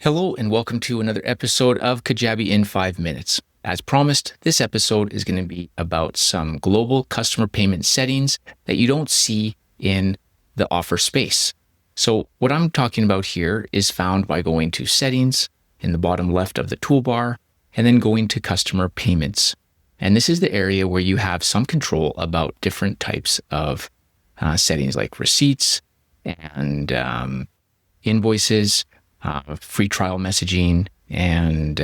Hello and welcome to another episode of Kajabi in 5 minutes. As promised, this episode is going to be about some global customer payment settings that you don't see in the offer space. So what I'm talking about here is found by going to Settings in the bottom left of the toolbar and then going to Customer Payments. And this is the area where you have some control about different types of settings like receipts and invoices, free trial messaging, and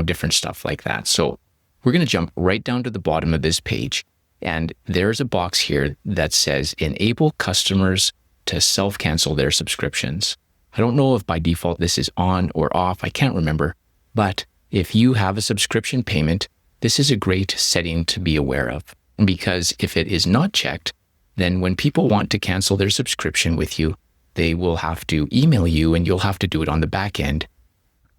different stuff like that. So we're going to jump right down to the bottom of this page, and there's a box here that says enable customers to self-cancel their subscriptions. I don't know if by default this is on or off, I can't remember, but if you have a subscription payment, this is a great setting to be aware of, because if it is not checked, then when people want to cancel their subscription with you, they will have to email you and you'll have to do it on the back end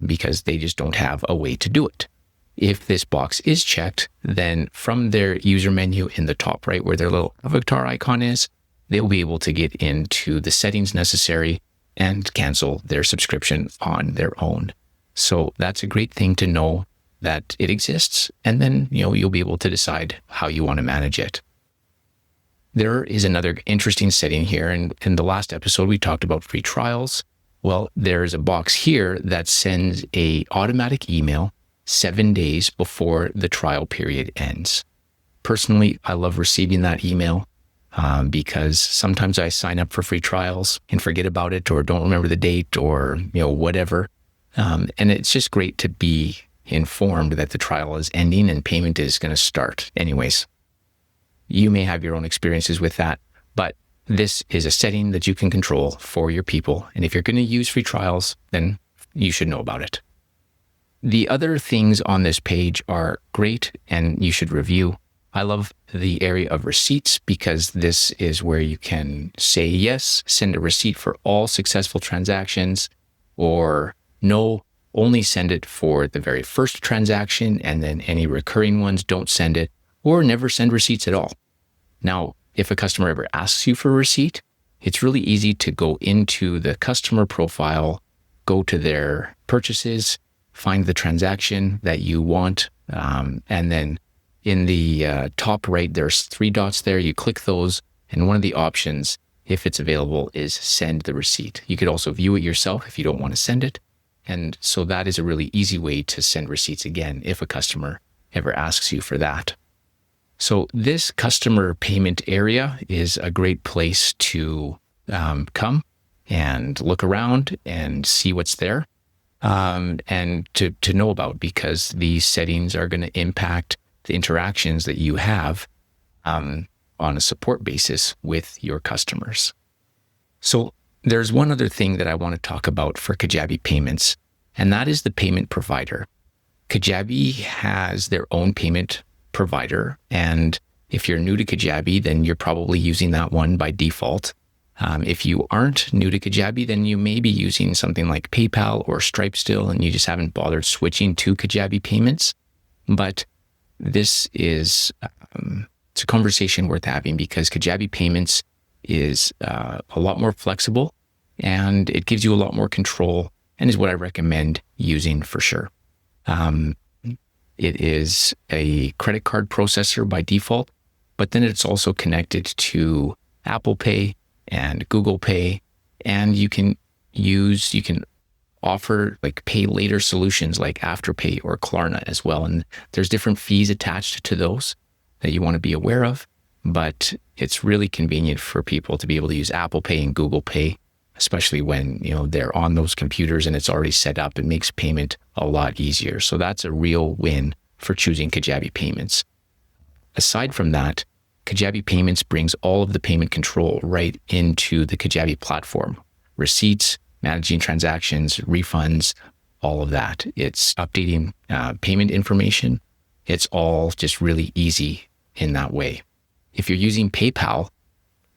because they just don't have a way to do it. If this box is checked, then from their user menu in the top right where their little avatar icon is, they'll be able to get into the settings necessary and cancel their subscription on their own. So that's a great thing to know that it exists, and then you'll be able to decide how you want to manage it. There is another interesting setting here, and in the last episode we talked about free trials. Well, there's a box here that sends a automatic email 7 days before the trial period ends. Personally, I love receiving that email because sometimes I sign up for free trials and forget about it or don't remember the date or whatever. And it's just great to be informed that the trial is ending and payment is going to start anyways. You may have your own experiences with that, but this is a setting that you can control for your people. And if you're going to use free trials, then you should know about it. The other things on this page are great and you should review. I love the area of receipts because this is where you can say yes, send a receipt for all successful transactions, or no, only send it for the very first transaction, and then any recurring ones don't send it, or never send receipts at all. Now, if a customer ever asks you for a receipt, it's really easy to go into the customer profile, go to their purchases, find the transaction that you want, and then in the top right, there's 3 dots there. You click those, and one of the options, if it's available, is send the receipt. You could also view it yourself if you don't want to send it. And so that is a really easy way to send receipts again if a customer ever asks you for that. So this customer payment area is a great place to come and look around and see what's there and to know about, because these settings are going to impact the interactions that you have on a support basis with your customers. So there's one other thing that I want to talk about for Kajabi payments, and that is the payment provider. Kajabi has their own payment provider, and if you're new to Kajabi, then you're probably using that one by default. If you aren't new to Kajabi, then you may be using something like PayPal or Stripe still, and you just haven't bothered switching to Kajabi payments. But this is it's a conversation worth having, because Kajabi payments is a lot more flexible and it gives you a lot more control, and is what I recommend using for sure. It is a credit card processor by default, but then it's also connected to Apple Pay and Google Pay, and you can offer like pay later solutions like Afterpay or Klarna as well. And there's different fees attached to those that you want to be aware of, but it's really convenient for people to be able to use Apple Pay and Google Pay, especially when they're on those computers and it's already set up. It makes payment a lot easier. So that's a real win for choosing Kajabi payments. Aside from that, Kajabi payments brings all of the payment control right into the Kajabi platform. Receipts, managing transactions, refunds, all of that. It's updating payment information. It's all just really easy in that way. If you're using PayPal,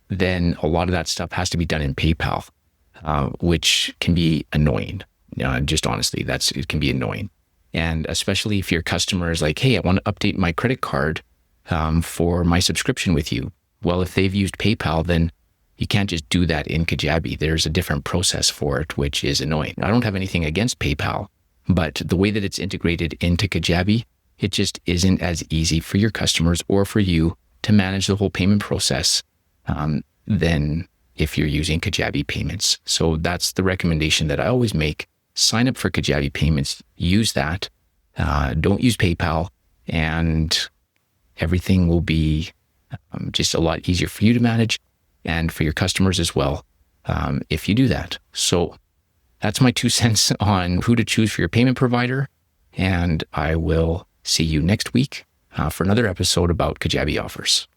then a lot of that stuff has to be done in PayPal, which can be annoying. Just honestly, it can be annoying. And especially if your customer is like, hey, I want to update my credit card for my subscription with you. Well, if they've used PayPal, then You can't just do that in Kajabi. There's a different process for it, which is annoying. I don't have anything against PayPal, but the way that it's integrated into Kajabi, it just isn't as easy for your customers or for you to manage the whole payment process than if you're using Kajabi payments. So that's the recommendation that I always make. Sign up for Kajabi payments, use that. Don't use PayPal, and everything will be just a lot easier for you to manage and for your customers as well if you do that. So that's my 2 cents on who to choose for your payment provider. And I will see you next week for another episode about Kajabi offers.